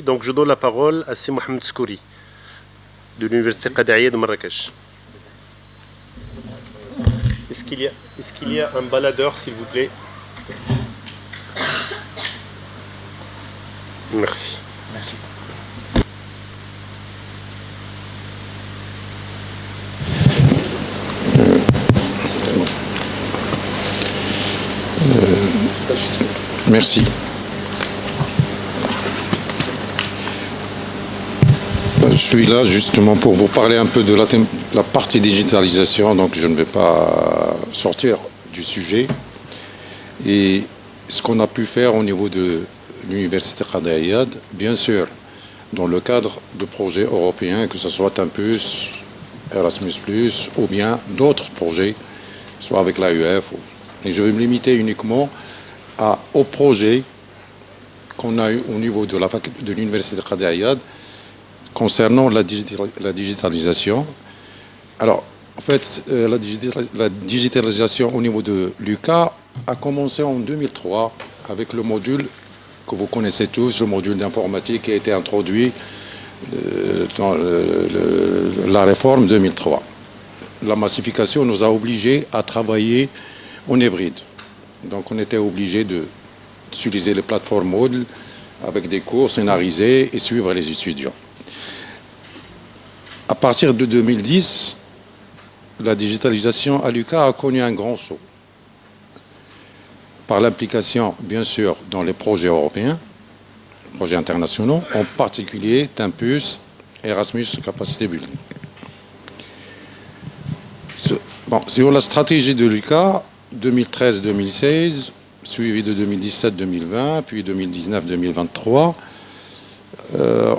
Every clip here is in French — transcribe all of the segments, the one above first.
Donc je donne la parole à Si Mohamed Skouri de l'Université Qada'iyya de Marrakech. Est-ce qu'il y a un baladeur, s'il vous plaît? Merci. Merci. Merci. Je suis là justement pour vous parler un peu de la partie digitalisation, donc je ne vais pas sortir du sujet. Et ce qu'on a pu faire au niveau de l'Université Qada'iyya, bien sûr, dans le cadre de projets européens, que ce soit Tempus, Erasmus+, ou bien d'autres projets, soit avec l'AEF. Et je vais me limiter uniquement aux projets qu'on a eu au niveau de l'Université Qada'iyya concernant la digitalisation. Alors, en fait, la digitalisation au niveau de l'UQA a commencé en 2003 avec le module que vous connaissez tous, le module d'informatique qui a été introduit dans la réforme 2003. La massification nous a obligés à travailler en hybride. Donc, on était obligés d'utiliser les plateformes Moodle avec des cours scénarisés et suivre les étudiants. À partir de 2010, la digitalisation à l'UQA a connu un grand saut. Par l'implication, bien sûr, dans les projets européens, projets internationaux, en particulier Tempus, Erasmus Capacity Building. Sur la stratégie de l'UQA, 2013-2016, suivi de 2017-2020, puis 2019-2023,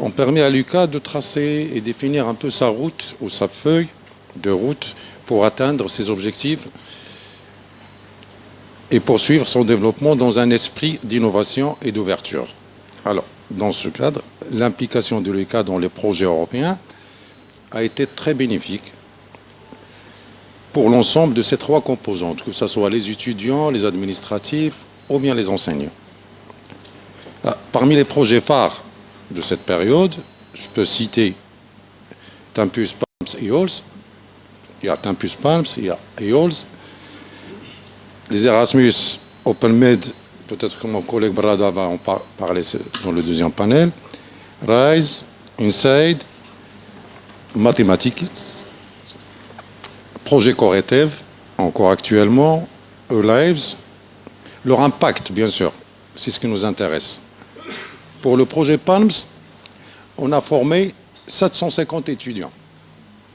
on permet à l'UQA de tracer et définir un peu sa route ou sa feuille de route pour atteindre ses objectifs et poursuivre son développement dans un esprit d'innovation et d'ouverture. Alors, dans ce cadre, l'implication de l'UQA dans les projets européens a été très bénéfique pour l'ensemble de ces trois composantes, que ce soit les étudiants, les administratifs ou bien les enseignants. Parmi les projets phares de cette période, je peux citer Tempus, Palms et EOLS. Il y a Tempus, Palms, il y a EOLS. Les Erasmus, OpenMed, peut-être que mon collègue Brada va en parler dans le deuxième panel. RISE, Inside, Mathématiques, Projet Coretev, encore actuellement, eLives. Leur impact, bien sûr, c'est ce qui nous intéresse. Pour le projet Palms, on a formé 750 étudiants,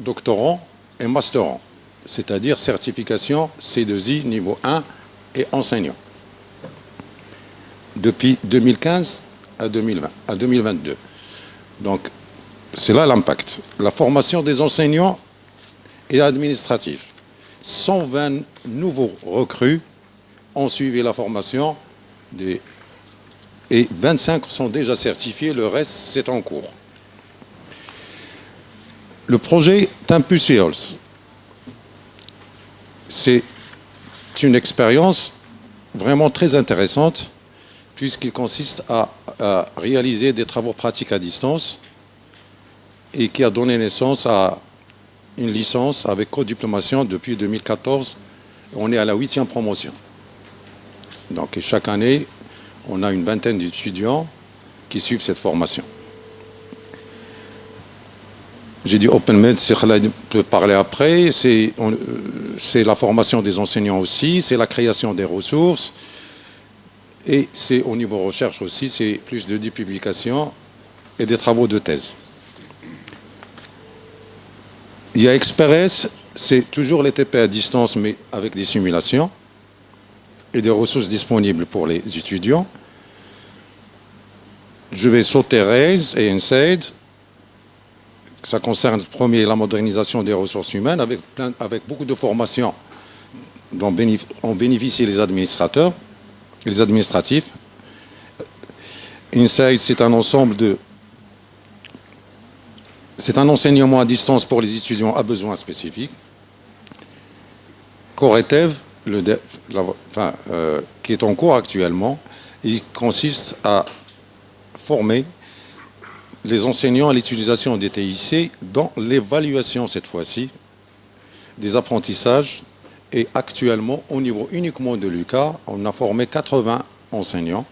doctorants et masterants, c'est-à-dire certification C2I niveau 1 et enseignants, depuis 2015 à 2022. Donc, c'est là l'impact. La formation des enseignants et administratifs. 120 nouveaux recrues ont suivi la formation et 25 sont déjà certifiés, le reste, c'est en cours. Le projet Tempus EOLS, c'est une expérience vraiment très intéressante puisqu'il consiste à réaliser des travaux pratiques à distance et qui a donné naissance à une licence avec codiplomation depuis 2014. On est à la 8e promotion. Donc, chaque année, on a une vingtaine d'étudiants qui suivent cette formation. J'ai dit OpenMed, c'est Khaled peut parler après, c'est la formation des enseignants aussi, c'est la création des ressources, et c'est au niveau recherche aussi, c'est plus de 10 publications et des travaux de thèse. Il y a Express, c'est toujours les TP à distance, mais avec des simulations et des ressources disponibles pour les étudiants. Je vais sauter RAISE et INSAID. Ça concerne le premier, la modernisation des ressources humaines, avec beaucoup de formations dont ont bénéficié les administrateurs, les administratifs. INSAID, c'est un enseignement à distance pour les étudiants à besoins spécifiques. Coretev, qui est en cours actuellement, il consiste à former les enseignants à l'utilisation des TIC dans l'évaluation cette fois-ci des apprentissages. Et actuellement, au niveau uniquement de l'UQA, on a formé 80 enseignants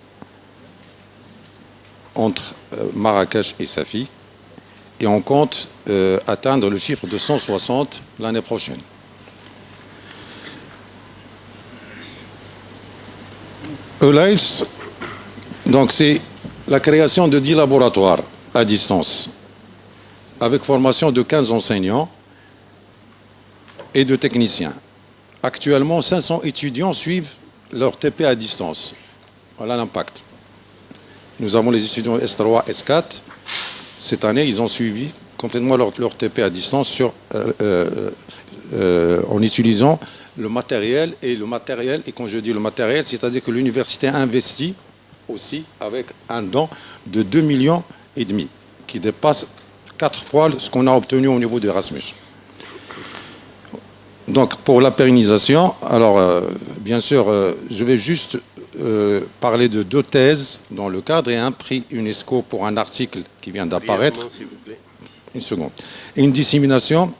entre Marrakech et Safi. Et on compte atteindre le chiffre de 160 l'année prochaine. E-Lives, donc c'est la création de 10 laboratoires à distance, avec formation de 15 enseignants et de techniciens. Actuellement, 500 étudiants suivent leur TP à distance. Voilà l'impact. Nous avons les étudiants S3, S4. Cette année, ils ont suivi complètement leur TP à distance en utilisant le matériel. Et quand je dis le matériel, c'est-à-dire que l'université investit aussi avec un don de 2,5 millions, qui dépasse 4 fois ce qu'on a obtenu au niveau d'Erasmus. Donc, pour la pérennisation, alors, bien sûr, je vais juste parler de 2 thèses dans le cadre et un prix UNESCO pour un article qui vient d'apparaître. Une seconde. Et une dissémination,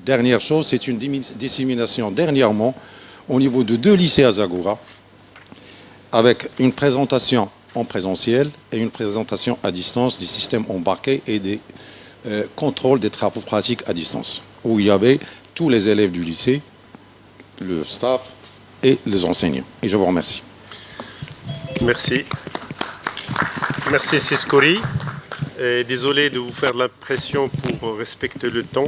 dernière chose, c'est une dissémination dernièrement au niveau de 2 lycées à Zagora, avec une présentation en présentiel et une présentation à distance des systèmes embarqués et des contrôles des travaux pratiques à distance, où il y avait tous les élèves du lycée, le staff et les enseignants. Et je vous remercie. Merci. Merci Siskouri. Désolé de vous faire de la pression pour respecter le temps.